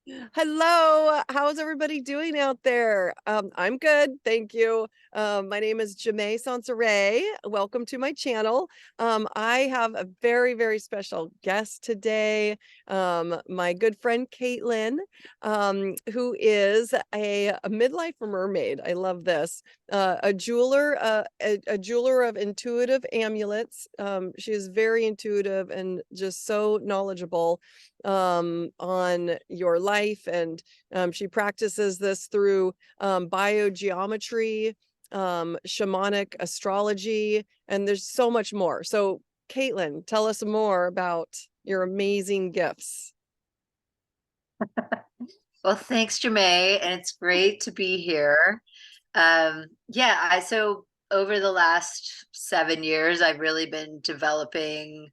Hello, how's everybody doing out there? I'm good, thank you. My name is Jamae Sansaray. Welcome to my channel. I have a very, very special guest today. My good friend Caitlin, who is a midlife mermaid. I love this. A jeweler of intuitive amulets. She is very intuitive and just so knowledgeable on your life. And she practices this through biogeometry, shamanic astrology, and there's so much more. So, Caitlin, tell us more about your amazing gifts. Well, thanks, Jamae, and it's great to be here. So over the last 7 years, I've really been developing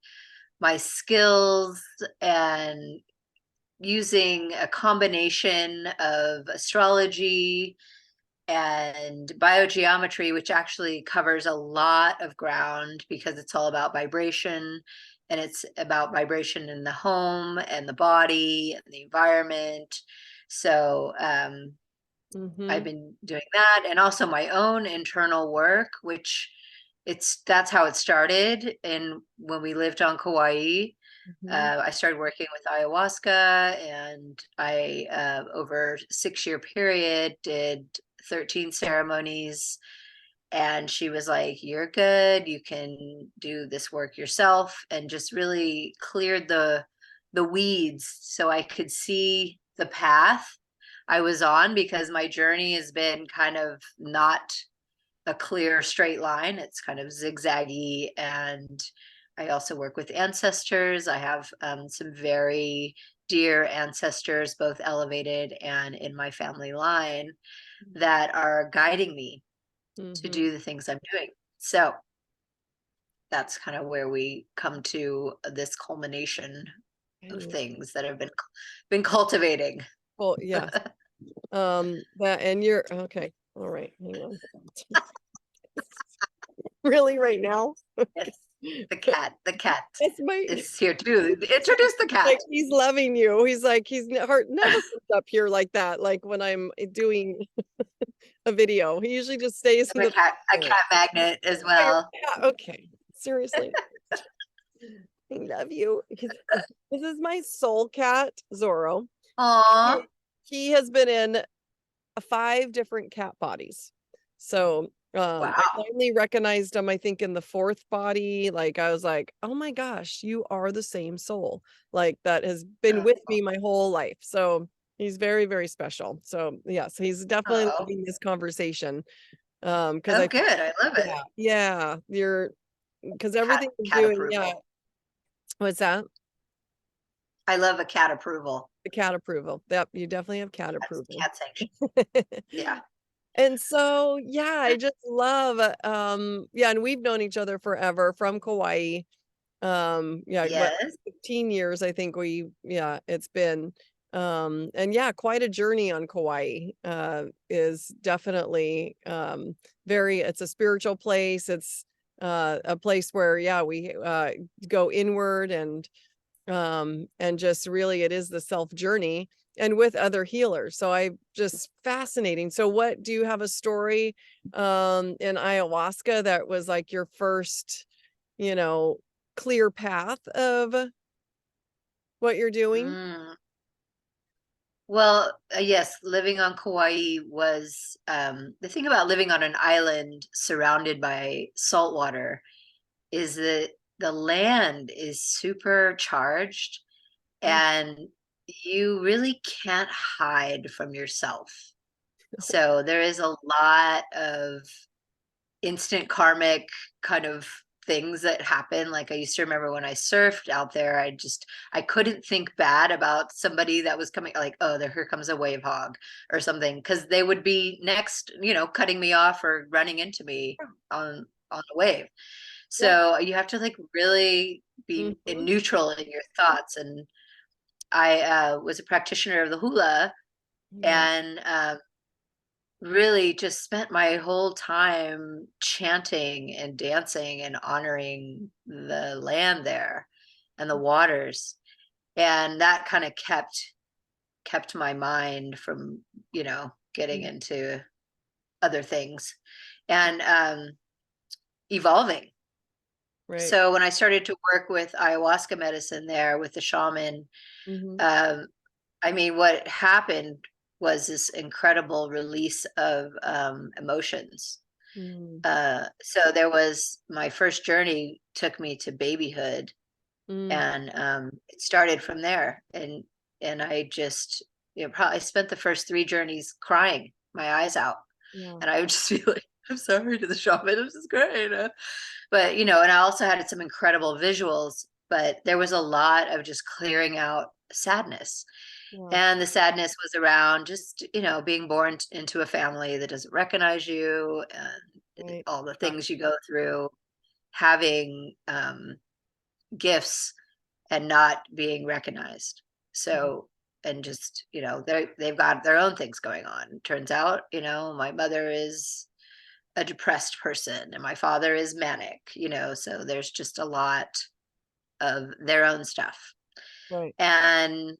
my skills and using a combination of astrology and biogeometry, which actually covers a lot of ground because it's all about vibration, and it's about vibration in the home and the body and the environment. So I've Mm-hmm. been doing that, and also my own internal work, which that's how it started. And when we lived on Kauai, Mm-hmm. I started working with ayahuasca, and I, over 6 year period, did 13 ceremonies. And she was like, "You're good. You can do this work yourself," and just really cleared the weeds so I could see the path I was on, because my journey has been kind of not a clear straight line. It's kind of zigzaggy. And I also work with ancestors. I have some very dear ancestors, both elevated and in my family line, that are guiding me to Mm-hmm. do the things I'm doing. So that's kind of where we come to this culmination of things that have been cultivating. Well, yes. That and you're okay. All right, hang on. Really, right now? Yes, the cat That's my is here too. Introduce the cat. like he's loving you. He's like heart never comes up here like that. Like when I'm doing a video, he usually just stays in A the cat, a corner. cat magnet as Okay, well. yeah, okay. Seriously, I love you. This is my soul cat, Zorro. Aw. He has been in five different cat bodies. So I Wow. finally recognized him, I think, in the fourth body. Like I was like, oh my gosh, you are the same soul. Like that has been with me my whole life. So he's very, very special. So yes, he's definitely Oh, loving this conversation. Because oh, I good. I love it. yeah, yeah, you're because Cat, everything you're cat doing, yeah. approval. What's that? I love a cat approval. The cat approval. Yep, you definitely have cat That's approval. cat sanction. Yeah. And so, yeah, I just love, yeah, and we've known each other forever from Kauai. Yeah, what, Yes. 15 years, I think yeah, it's been. And yeah, quite a journey on Kauai, is definitely, it's a spiritual place. It's, a place where, yeah, we, go inward and just really it is the self journey and with other healers. So I just fascinating. So what do you have a story in ayahuasca that was like your first, you know, clear path of what you're doing? Mm. Well, yes, living on Kauai was, the thing about living on an island surrounded by salt water is that the land is super charged, Mm. and you really can't hide from yourself. So there is a lot of instant karmic kind of things that happen. Like I used to remember when I surfed out there, I couldn't think bad about somebody that was coming, like, oh, here comes a wave hog or something, because they would be next, cutting me off or running into me on the wave. Yeah. So you have to like really be in Mhm. neutral in your thoughts. And I was a practitioner of the hula, Yeah. and really just spent my whole time chanting and dancing and honoring the land there and the waters. And that kind of kept kept my mind from, getting into other things and evolving. Right. So when I started to work with ayahuasca medicine there with the shaman, Mhm. um, I mean, what happened was this incredible release of emotions. Mm. So there was my first journey took me to babyhood, Mm. and it started from there. And I just, probably spent the first 3 journeys crying my eyes out, Yeah. and I would just be like, "I'm sorry to the shaman, this is great." But and I also had some incredible visuals, but there was a lot of just clearing out sadness. Yeah. And the sadness was around just, being born into a family that doesn't recognize you, and Right. all the Yeah. things you go through, having gifts and not being recognized. Yeah. So, and just, they've got their own things going on. Turns out, my mother is a depressed person and my father is manic, so there's just a lot of their own stuff. Right. And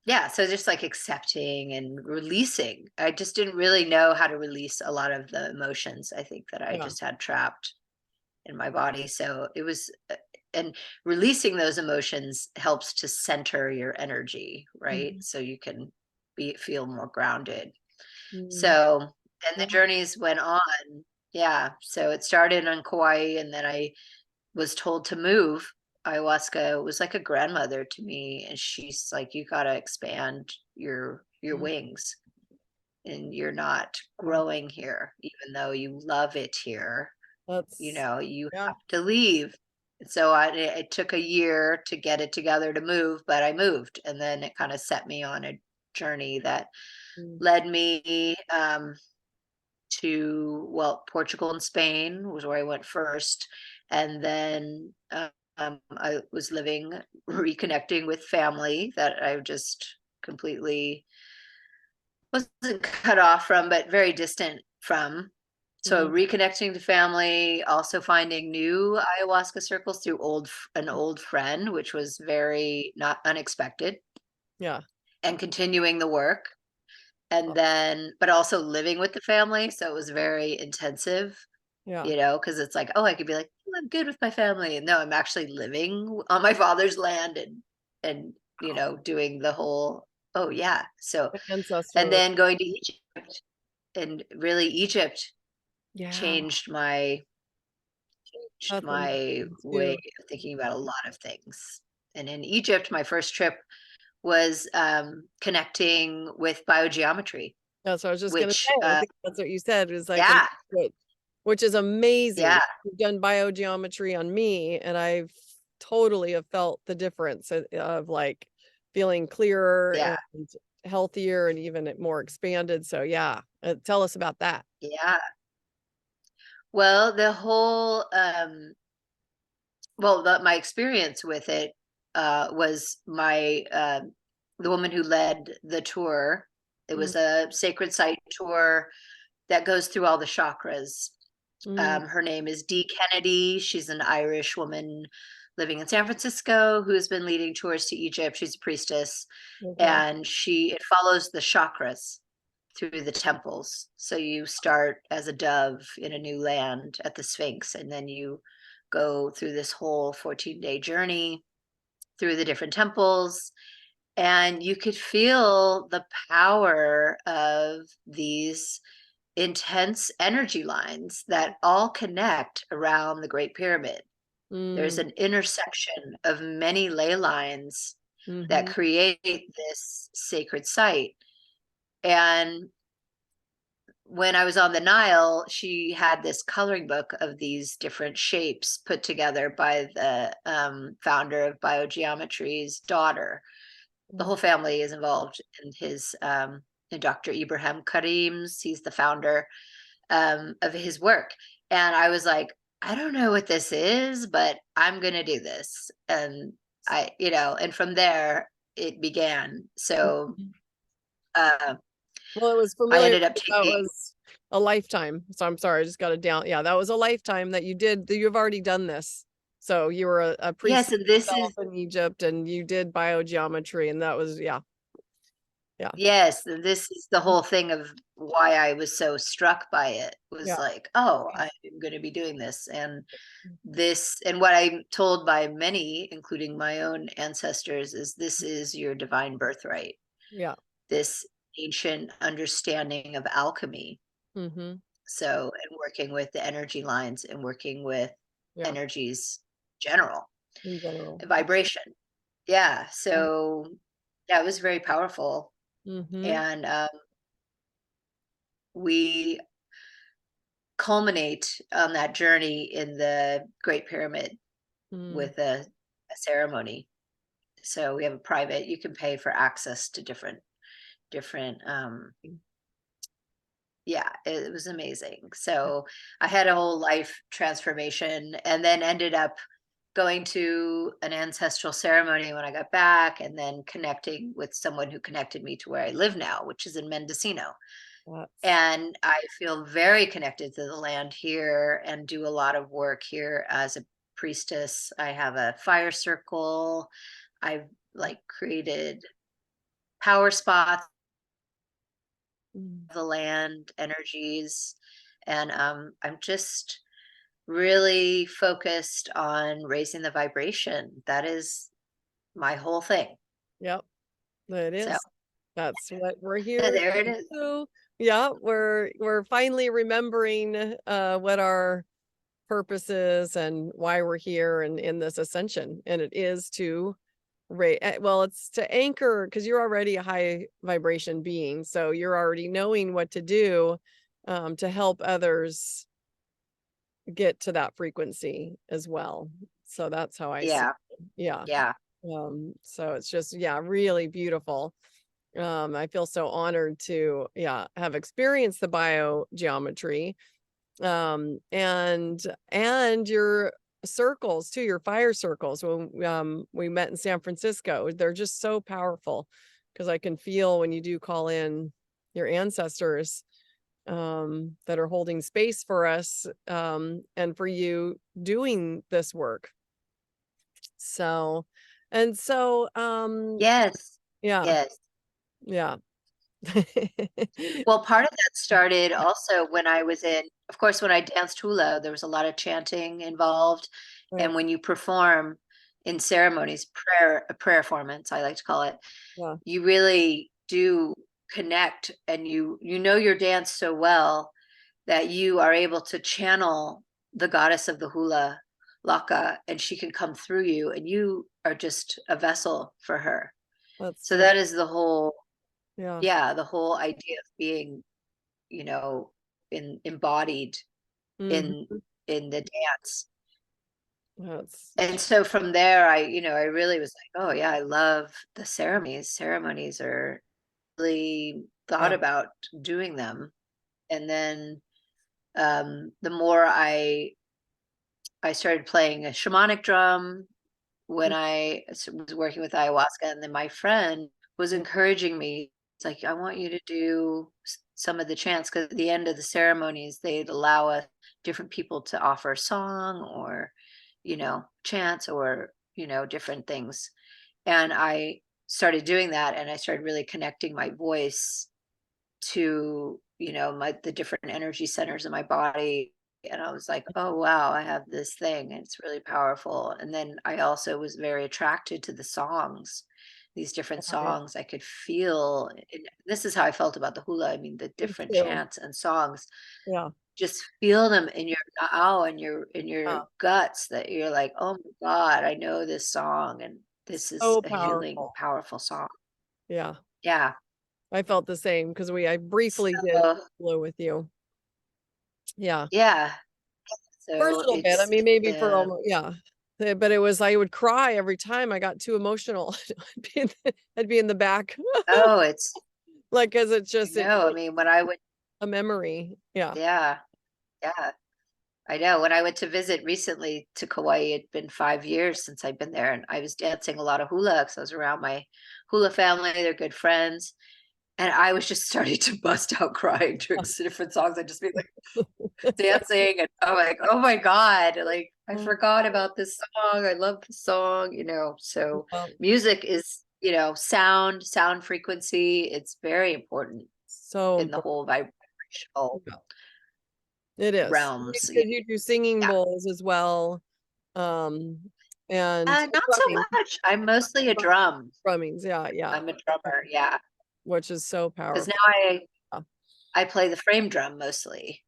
yeah, so just like accepting and releasing. I just didn't really know how to release a lot of the emotions I think that I Yeah. just had trapped in my body. So it was, and releasing those emotions helps to center your energy, right? Mhm. So you can feel more grounded. Mm. So, and the Yeah. journeys went on. Yeah. So it started on Kauai, and then I was told to move. Ayahuasca was like a grandmother to me, and she's like, "You got to expand your Mm. wings, and you're not Yeah. growing here, even though you love it here. That's You yeah. have to leave." And so it took a year to get it together to move, but I moved, and then it kind of set me on a journey that Mm. led me to, well, Portugal and Spain was where I went first, and then I was reconnecting with family that I just completely wasn't cut off from, but very distant from. So Mhm. reconnecting to family, also finding new ayahuasca circles through an old friend, which was very not unexpected, Yeah. and continuing the work. And then, but also living with the family, so it was very intensive. Yeah. Because it's like, oh, I could be like, "Oh, I'm good with my family." And no, I'm actually living on my father's land, and doing the whole, oh yeah. So, and Ancestor. then going to Egypt, and really Egypt Yeah. changed my That's amazing way too. of thinking about a lot of things. And in Egypt, my first trip was connecting with biogeometry, That's what I was just gonna which say. I think that's what you said is like yeah, which is yeah, amazing. You've done biogeometry on me, and I've totally have felt the difference of like feeling clearer yeah, and healthier and even more expanded. So yeah, tell us about that. yeah. Well, the whole my experience with it was the woman who led the tour. It Mm, was a sacred site tour that goes through all the chakras. mm, Her name is Dee Kennedy. She's an Irish woman living in San Francisco who has been leading tours to Egypt. She's a priestess, okay. and it follows the chakras through the temples. So you start as a dove in a new land at the Sphinx, and then you go through this whole 14-day journey through the different temples. And you could feel the power of these intense energy lines that all connect around the Great Pyramid. There's Mm, an intersection of many ley lines that mhm, create this sacred site. And when I was on the Nile, she had this coloring book of these different shapes put together by the founder of biogeometry's daughter. The mm, whole family is involved in his in Dr. Ibrahim Karim's. He's the founder of his work. And I was like, I don't know what this is, but I'm going to do this. And and from there it began. So mhm. uh, Well, it was I familiar ended up because that taking, was a lifetime. So I'm sorry, I just got it down. Yeah, that was a lifetime that you've already done this. So you were a priest yes, and this yourself is, in Egypt and you did biogeometry and that was yeah. Yeah. Yes, this is the whole thing of why I was so struck by it, was Yeah. like, oh, I'm going to be doing this. And this, and what I'm told by many, including my own ancestors, is this is your divine birthright, Yeah. this ancient understanding of alchemy. Mhm. So, and working with the energy lines and working with Yeah. energies general, In general. vibration. Yeah. Yeah. So, yeah, it was very powerful. Mhm. And we culminate on that journey in the Great Pyramid Mm. with a ceremony. So we have a private, you can pay for access to different yeah, it was amazing. So I had a whole life transformation, and then ended up going to an ancestral ceremony when I got back, and then connecting with someone who connected me to where I live now, which is in Mendocino. That's And I feel very connected to the land here and do a lot of work here as a priestess. I have a fire circle. I've like created power spots, mm. the land energies, and I'm just really focused on raising the vibration. That is my whole thing. Yep. It So is. That's what we're here there it to is. do. Yeah, we're finally remembering what our purpose is and why we're here and in this ascension. And it is to well, it's to anchor because you're already a high vibration being. So you're already knowing what to do to help others get to that frequency as well. So that's how I see Yeah, it. Yeah. yeah. So it's just, yeah, really beautiful. I feel so honored to, yeah, have experienced the biogeometry, and your circles too, your fire circles when, we met in San Francisco. They're just so powerful because I can feel when you do call in your ancestors, that are holding space for us, and for you doing this work. So, and so, Yes. yeah, Yes. yeah. Well, part of that started also when I was in, of course, when I danced hula, there was a lot of chanting involved. Right. And when you perform in ceremonies, prayer formance, I like to call it, Yeah. you really do connect, and you know your dance so well that you are able to channel the goddess of the hula, Laka, and she can come through you, and you are just a vessel for her. That's So so, that is the whole, yeah. yeah, the whole idea of being, you know, embodied in Mhm. the dance. That's, And so from there, I really was like, oh yeah, I love the ceremonies. Ceremonies are really thought yeah. about doing them. And then the more I started playing a shamanic drum when Mm, was working with ayahuasca, and then my friend was yeah. encouraging me. It's like, I want you to do some of the chants, because at the end of the ceremonies, they'd allow us, different people, to offer a song or, chants or, different things. And I started doing that, and I started really connecting my voice to, the different energy centers in my body. And I was like, oh wow, I have this thing, and it's really powerful. And then I also was very attracted to the songs, these different Yeah. songs I could feel. And this is how I felt about the hula. I mean, the Me different too. chants and songs, Yeah. just feel them in your now and your Yeah. guts, that you're like, oh my God, I know this song, and this is So a healing, powerful. powerful song. Yeah. Yeah. I felt the same because I briefly did So flow with you. Yeah. yeah. For a So little bit. I mean, maybe for uh, almost, yeah. But it was, I would cry every time I got too emotional. I'd be in the back, oh, it's, like, cause it's I just, know. I mean, when I would, a memory. Yeah. yeah, yeah, I know. When I went to visit recently to Kauai, it'd been 5 years since I'd been there, and I was dancing a lot of hula because I was around my hula family. They're good friends. And I was just starting to bust out crying during different songs. I'd just be like dancing, and I'm like, oh my God, like I Mm, forgot about this song. I love the song. So well, music is you know, sound frequency. It's very important So in the important. whole vibrational Yeah. It is. realms. Because you do singing Yeah. bowls as well. And Not so much. I'm mostly a drum. drummings, yeah, yeah, I'm a drummer, yeah. which is so Because powerful. now Yeah. I play the frame drum mostly.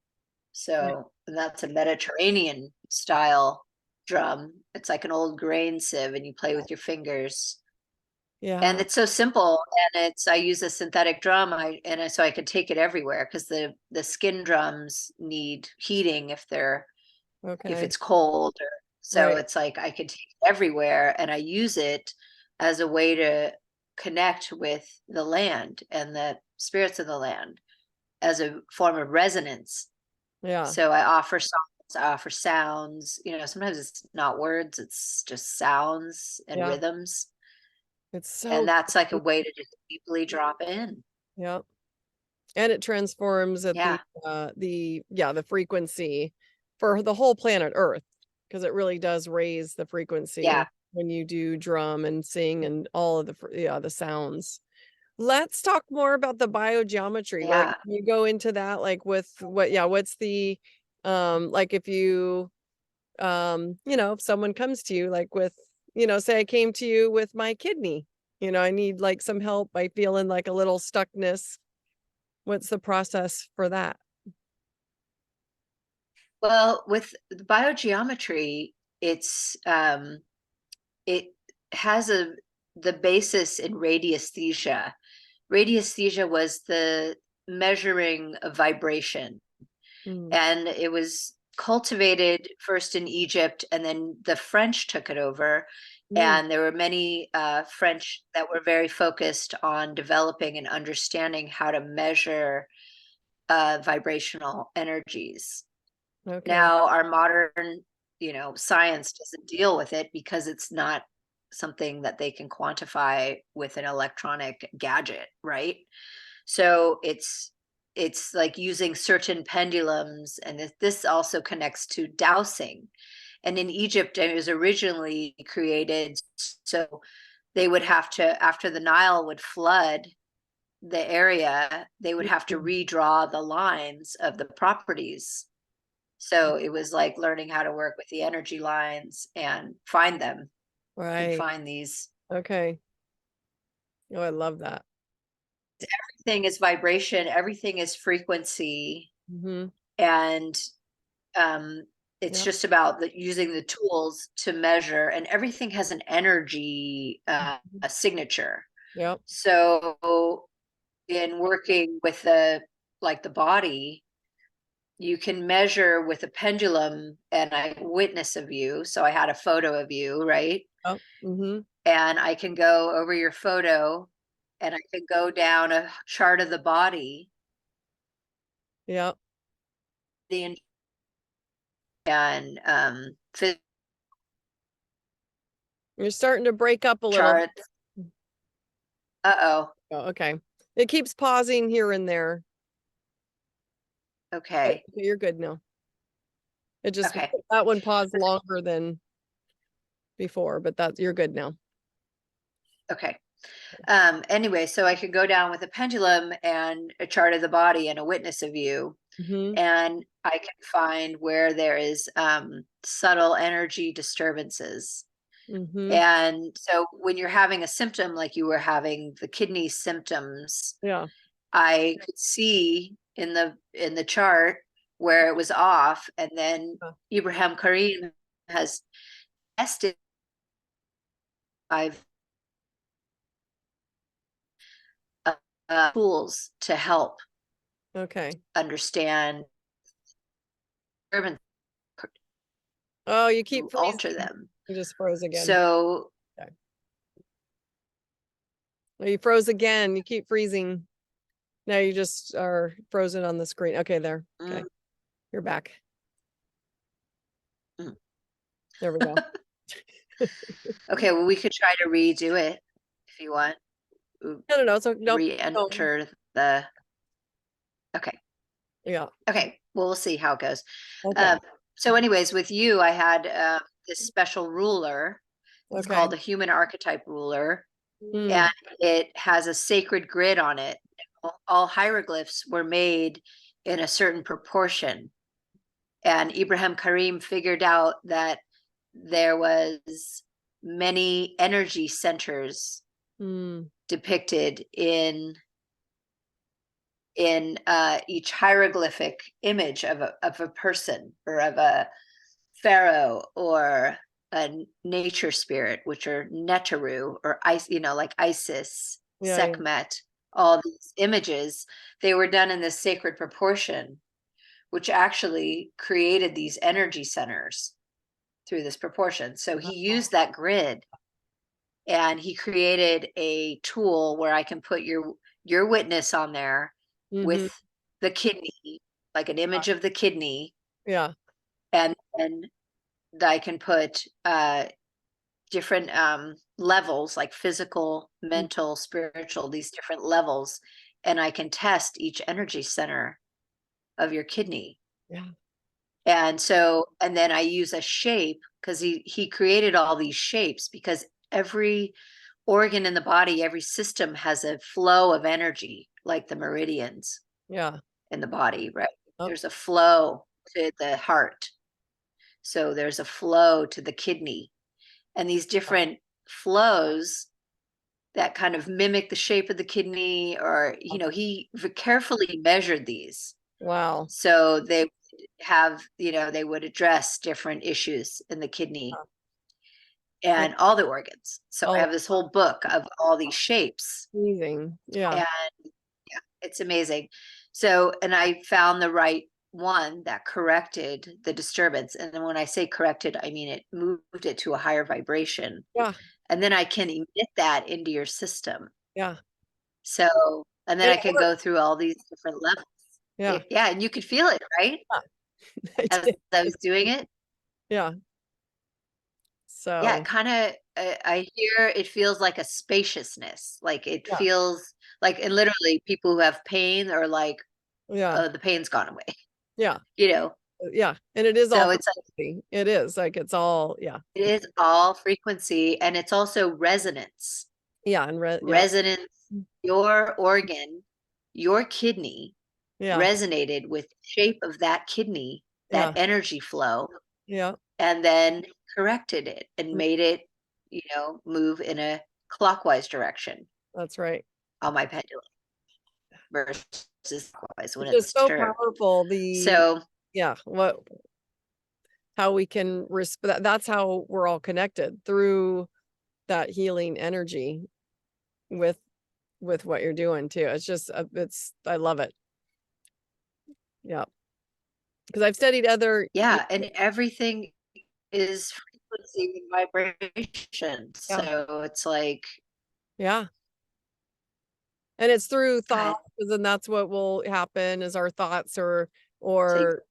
Yeah. So that's a Mediterranean style drum. It's like an old grain sieve and you play with your fingers. And Yeah. it's so simple. And I use a synthetic drum. So I could take it everywhere because the skin drums need heating if Okay. it's cold, or so Right. it's like I could take it everywhere, and I use it as a way to connect with the land and the spirits of the land as a form of resonance. Yeah. So I offer songs, I offer sounds, you know, sometimes it's not words, it's just sounds and Yeah. rhythms. It's And so that's like a way to just deeply drop in. yeah. And it transforms at Yeah. the frequency for the whole planet Earth, because it really does raise the Yeah. frequency when you do drum and sing and all of the sounds. Let's talk more about the biogeometry. Like, Yeah. you go into that, like, with what's the, like, if you, if someone comes to you, like, with, say I came to you with my kidney, I need like some help by feeling like a little stuckness. What's the process for that? Well, with the biogeometry, it has the basis in radiesthesia. Radiesthesia was the measuring of vibration, Mm, and it was cultivated first in Egypt, and then the French took it over. mm, And there were many French that were very focused on developing and understanding how to measure vibrational energies. okay. Now, our modern, science doesn't deal with it because it's not something that they can quantify with an electronic gadget, right? So it's like using certain pendulums, and this also connects to dowsing. And in Egypt, it was originally created so they would have to, after the Nile would flood the area, they would have to Mhm. redraw the lines of the properties. So it was like learning how to work with the energy lines and find them and Right. find these. Okay. Oh, I love that. Everything is vibration, everything is frequency, Mhm. and um, it's Yep. just about using the tools to measure, and everything has an energy Mhm. a signature. Yep. So in working with the body, you can measure with a pendulum and a witness of you. So I had a photo of you, right? Oh, mhm. And I can go over your photo and I can go down a chart of the body, Yep. the and You're starting to break up a little. chart. Uh-oh. Oh, okay. It keeps pausing here and there, but Okay. okay, you're good now. It just Okay. that one paused longer than before, but you're good now. Okay. Anyway, so I could go down with a pendulum and a chart of the body and a witness of you, Mhm. and I can find where there is subtle energy disturbances. Mhm. And so when you're having a symptom like you were having the kidney symptoms, Yeah. I could see in the chart where it was off, and then Uh, Ibrahim Karim has tested 5 tools to help Okay. understand and Oh, you keep to alter freezing. them. You just froze again. So Okay. Oh, you froze again. You keep freezing. Now you just are frozen on the screen. Okay, there. Okay. mm, You're back. mm. There we go. Okay, well, we could try to redo it if you want. No, no, no. So nope. No. Re-enter the. Okay. Yeah. Okay. Well, we'll see how it goes. Okay. Um, so anyways, with you, I had this special ruler. It's Okay. called the human archetype ruler. Mm, and it has a sacred grid on it. All hieroglyphs were made in a certain proportion. And Ibrahim Karim figured out that there was many energy centers mm, depicted in each hieroglyphic image of a person or of a pharaoh or a nature spirit, which are Netaru or like Isis, yeah, yeah. Sekhmet, all these images, they were done in this sacred proportion, which actually created these energy centers through this proportion. So he used that grid and he created a tool where I can put your witness on there Mm-hmm. with the kidney, like an image of the kidney, Yeah. and then I can put different levels like physical, Mm, mental, spiritual, these different levels, and I can test each energy center of your kidney. yeah. And so, and then I use a shape because he created all these shapes because every organ in the body, every system has a flow of energy, like the meridians Yeah. in the body, right? Oh, There's a flow to the heart. So there's a flow to the kidney. And these different flows that kind of mimic the shape of the kidney, or, he carefully measured these. wow. So they have, they would address different issues in the kidney Yeah. and all the organs. So I All have this whole book of all these shapes, amazing. Yeah. and yeah, it's amazing. So, and I found the right one that corrected the disturbance. And then when I say corrected, I mean it moved it to a higher vibration. Yeah. And then I can emit that into your system. Yeah. So, and then And I it can worked. go through all these different levels. Yeah. Yeah, and you could feel it, right? I As did. I was doing it. Yeah. Yeah, it So, kind of, I hear it feels like a spaciousness. Like it yeah. feels like, and literally people who have pain are like, Yeah. oh, the pain's gone away, Yeah. you know? Yeah. And it is all So it's like, frequency. It is like it's all, yeah. it is all frequency and it's also resonance. Yeah. And yeah. Resonance, your organ, your kidney Yeah. resonated with the shape of that kidney, that Yeah. energy flow, Yeah. and then corrected it and Mm, made it, move in a clockwise direction that's right. on my pendulum versus clockwise when It's it's just so disturbed. powerful. So Yeah. How we can respect that's how we're all connected through that healing energy with what you're doing too. It's just I love it. Yeah. Because I've studied other yeah, and everything is frequency and vibration. yeah, So it's like, yeah. And it's through God, thoughts, and then that's what will happen is our thoughts take, or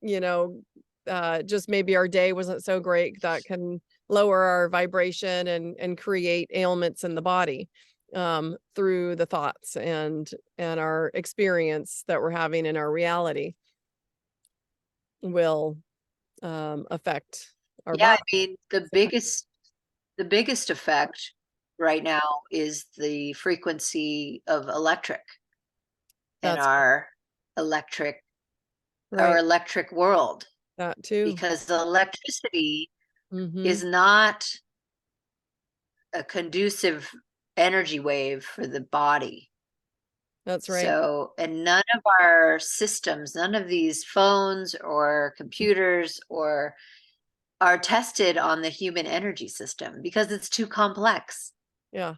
you know, just maybe our day wasn't so great that can lower our vibration and create ailments in the body through the thoughts and our experience that we're having in our reality will affect our yeah, I body. mean, the biggest effect right now is the frequency of electric in That's electric our right. electric world, That too. because the electricity Mm-hmm. is not a conducive energy wave for the body. That's right. So, and none of our systems, none of these phones or computers or are tested on the human energy system because it's too complex. Yeah.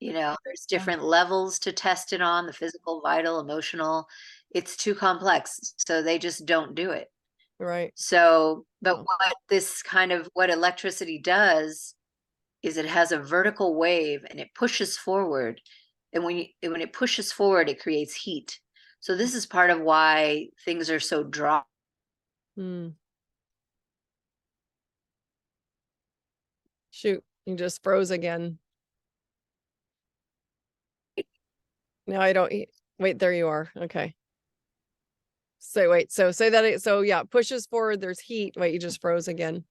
There's Yeah. different levels to test it on, the physical, vital, emotional. It's too complex. So they just don't do it. Right. So, but Oh, what electricity does is it has a vertical wave and it pushes forward. And when it pushes forward, it creates heat. So this is part of why things are so dry. mm. Shoot, you just froze again. No, I don't. Wait, there you are. Okay. So wait, so say that. So yeah, pushes forward. There's heat. Wait, you just froze again.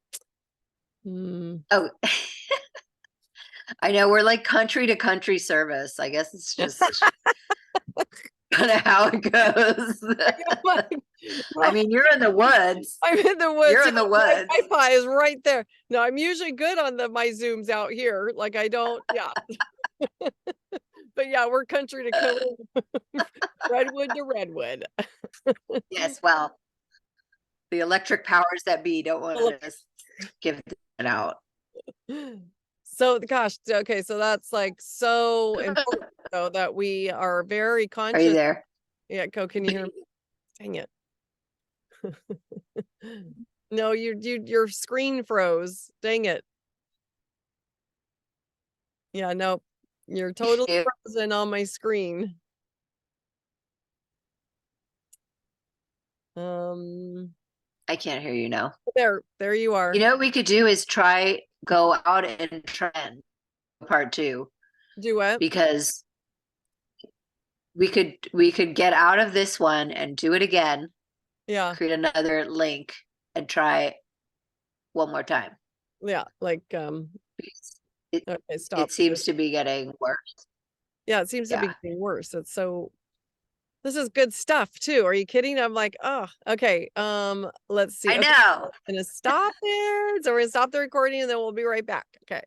Mm, Oh, I know we're like country to country service. I guess it's just kind of how it goes. I mean, you're in the woods. I'm in the woods. You're in the My woods. Wi-Fi is right there. No, I'm usually good on my Zooms out here. Like I don't, yeah. But yeah, we're country to country, redwood to redwood. Yes, well, the electric powers that be don't want to give it out. So gosh, okay, so that's like so important though that we are very Are you conscious. there? Yeah, can you hear me? Dang it. No, your screen froze. Dang it. Yeah, no, you're totally Yeah. frozen on my screen. I can't hear you now. There you are. You know what we could do is go out and trend part 2, Do what? because we could get out of this one and do it again, Yeah, create another link and try one more time. yeah, like Because It, okay, stop. it seems to be getting worse. Yeah, it seems to be Yeah. getting worse. It's so this is good stuff too. Are you kidding? I'm like, oh, okay. Let's see. I Okay, know. I'm gonna stop there. So we're gonna stop the recording and then we'll be right back. Okay.